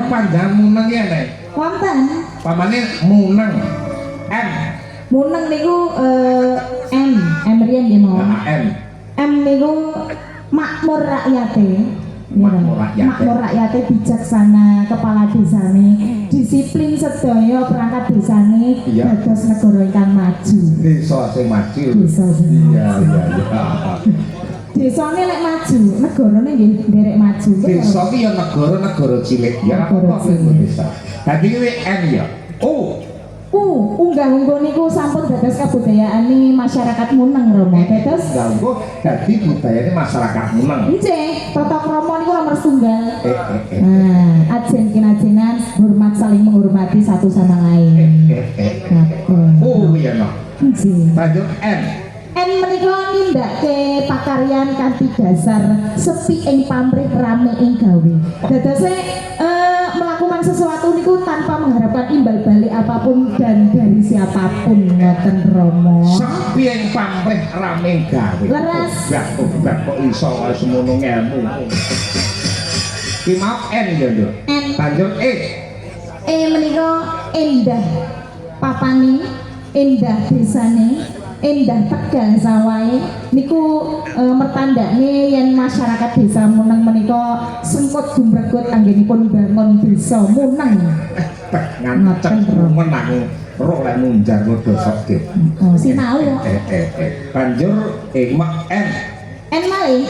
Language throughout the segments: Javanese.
panjang Muneng ya nek. Wonten. Pamane Muneng. M. Muneng niku M riyen nggih mau. M. M niku makmur rakyate. Makmur rakyate bijaksana, kepala desane disiplin sedaya perangkat desane dados negara ingkang maju. Desa sing maju. Iya. Desane lek maju, negarane nggih nderek maju. Desa ki ya negara cilik ya apa desa. Dadi kuwi M ya. Unggah-ungguh niku sampun dados kabudayaane masyarakat Muneng Rama. Dados unggah dadi budayane masyarakat Muneng. Nggih, tata krama niku nomor tunggal. Ajen kinajenan hormat saling menghormati satu sama lain. Iya no. Nggih. Lanjut N. N menika nindakake pakaryan kanthi dasar sepi ing pamrih rame ing gawe. Dadose melakukan sesuatu niku tanpa mengharapkan imbal balik apapun dan dari siapapun ngoten Rama. Sepi ing pamrih rame gawe. Leres. Kok iso kaya semono ngelmu. Ki mau N ya, Nduk. N. Lanjut E. E menika endah papane, endah desane, endah Tegal sawahe niku mertandakne yen masyarakat desa Muneng menika sengkut gumregut anggenipun bangun desa Muneng. Ngancep menang roh lek munjar ngodo sok ge. Sinau. Banjur mak N. N malih.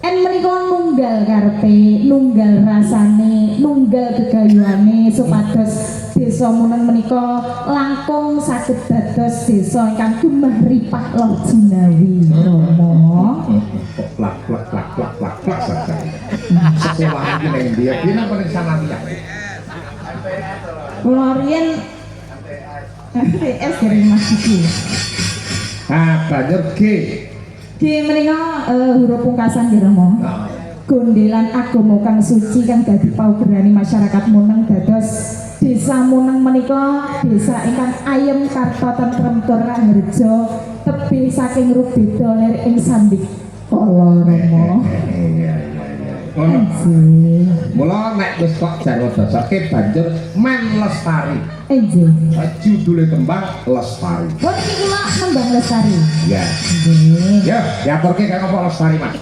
N menika nunggal karepe, nunggal rasane, nunggal gegayuhane supados desa Muneng menika langkung saged dados desa ingkang gemah ripah loh jinawi Rama. Plak saja. Sekolah iki ning ndi? Dina paling sanawiyah. Kula riyen PS dari Mas iki. Banjur G. G menika huruf pungkasan nggih Rama. Gondelan agama kang suci kang dadi paugerane masyarakat Muneng dados desa Muneng menika desa ingkang ayem karta tentrem tur raharja tebih saking rubeda lir ing sandik kala Rama. Mula nek wis kok jarwo dasake banjur men lestari. Nggih. Judule tembang Lestari. Wong iki kula nembang lestari. Ya. Nggih. Ya, diaturke kang apa Lestari, Mas?